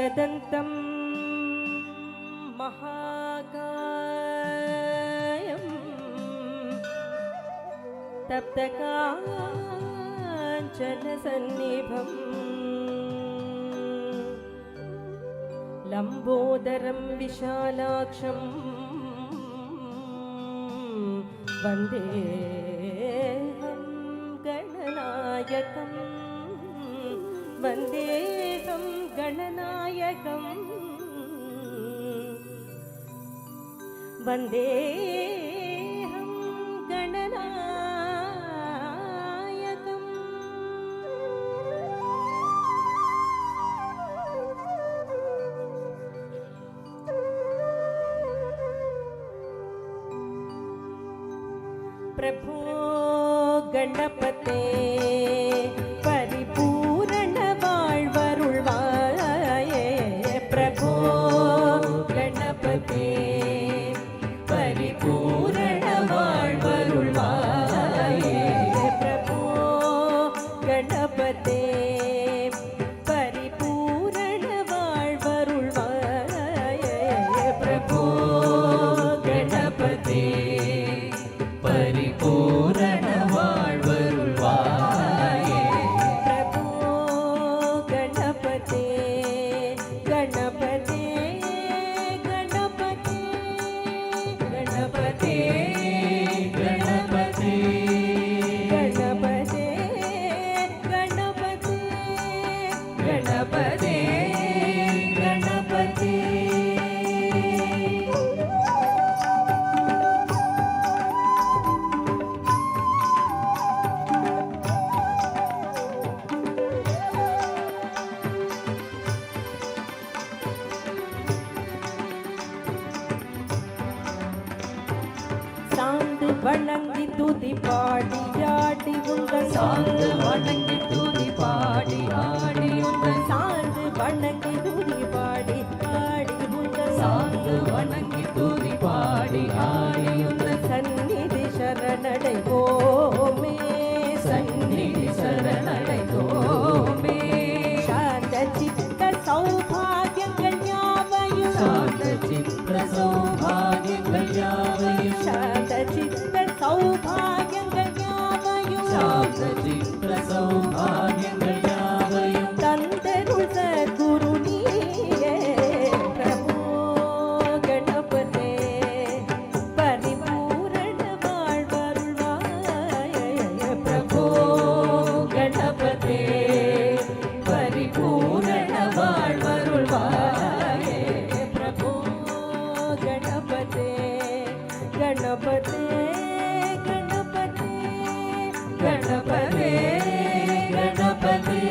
एकदन्तं महाकायं तप्तकाञ्चनसन्निभं लम्बोदरं विशालाक्षं वन्देऽहं गणनायकं वन्देऽहं गणनायकं वन्देऽहं गणनायकम्। प्रभो गणपते परिपूर्ण வாழ்வருள்வாயே प्रभो गणपते परिपूर्ण வாழ்வருள்வாயே प्रभो गणपते परिपूर्ण வாழ்வருள்வாயே प्रभो गणपते परिपूर्ण வாழ்வருள்வாயே प्रभो गणपते गणपते गणपते गणपते गणपते गणपते गणपते गणपते गणपते। சாந்து வணங்கி துதி பாடி ஆடி உங்கள் சாந்து வணங்கி துதி பாடி ஆடி உங்கள் சாந்து வணங்கி துதி பாடி ஆடி உங்கள் சாந்து வணங்கி துதி பாடி ஆடி உங்கள் சந்நிதி சரணடைவோமே சந்நிதி சரணடைவோமே சாந்த சித்த சௌபாகியங்கள் யாவையும் சாந்த சித்த சௌபாகியங்கள் யாவையும் சாந்த சித்த சௌபாகியங்கள் யாவையும் சாந்த சித்த சௌபாகியங்கள் யாவையும் தந்தருள் சத்குரு நீயே பிரபோ கணபதே பரிபூரண வாழ்வருள்வாயே பிரபோ கணபதே பரிபூரண வாழ்வருள்வாயே பிரபோ கணபதே गणपते गणपते गणपते गणपते।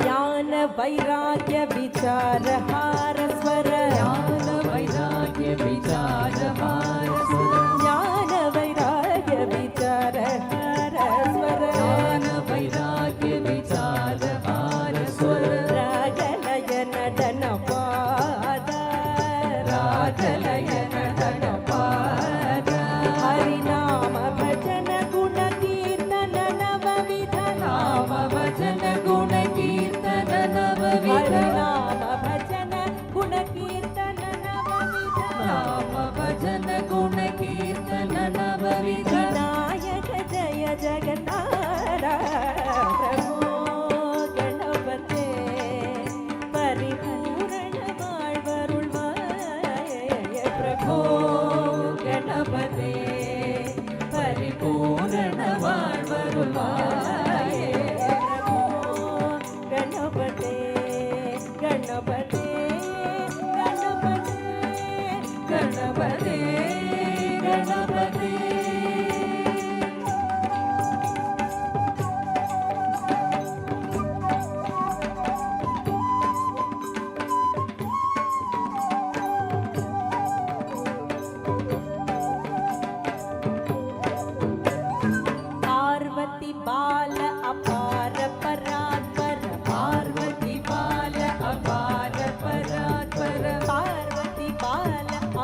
ज्ञान वैराग्य विचार हार स्वर ज्ञान वैराग्य विचार हार स्वर ज्ञान वैराग्य विचार हार स्वर ज्ञान वैराग्य विचार हार स्वर रागलयन धनपाद रागलयन धनपाद हरिनाम भजन गुण कीर्तन नवविध नाम भजन गुण कीर्तन नवविध नाम भजन गुण कीर्तन नवविध नाम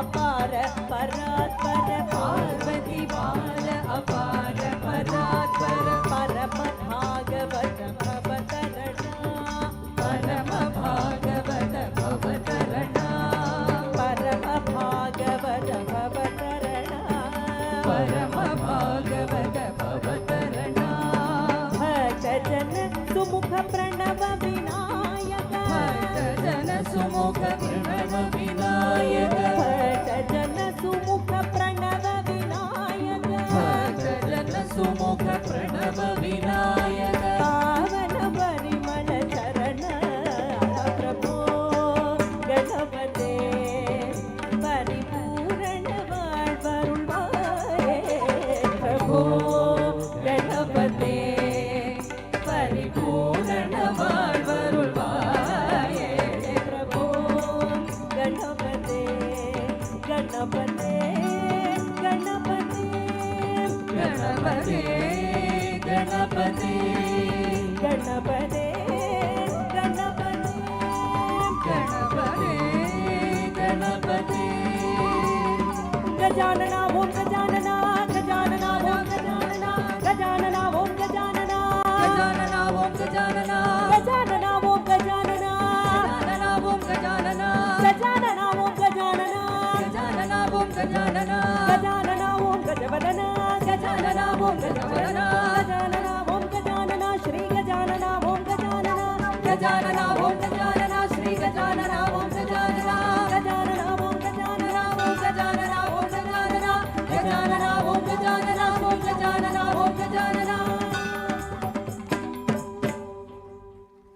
அபார பராத்பர பார்வதி பால அபார பராத்பர பரம பாகவத பவதரணா பரம பாகவத பவதரணா பரம பாகவத பவதரணா பரம பாகவத பவதரணா பக்த ஜன சுமுக பிரணவ விநாயக பக்த ஜன சுமுக பிரணவ விநாயக பக்த ஜன சுமுக பிரணவ விநாயக பக்த ஜன சுமுக பிரணவ விநாயக பாவன பரிமள சரண பிரபோ கணபதே பரிபூரண வாழ்வருள்வாயே பிரபோ கணபதே பரிபூரண வாழ்வருள்வாயே பிரபோ கணபதே கணபதே கணபதே கணபதே கணபதே கணபதே கணபதே கணபதே கஜானனா ஓம் கஜானனா கஜானனா ஓம் கஜானனா கஜானனா ஓம் கஜானனா கஜானனா ஓம் கஜானனா கஜானனா ஓம் கஜானனா கஜானனா ஓம் கஜானனா கஜானனா ஓம் கஜானனா கஜானனா ஓம் கஜானனா கஜானனா ஓம் கஜவதனா கஜானனா ஓம் கஜவதனா கஜானனா ஓம் கஜானனா ஸ்ரீ கஜானனா ஓம் கஜானனா கஜானனா ஓம் கஜானனா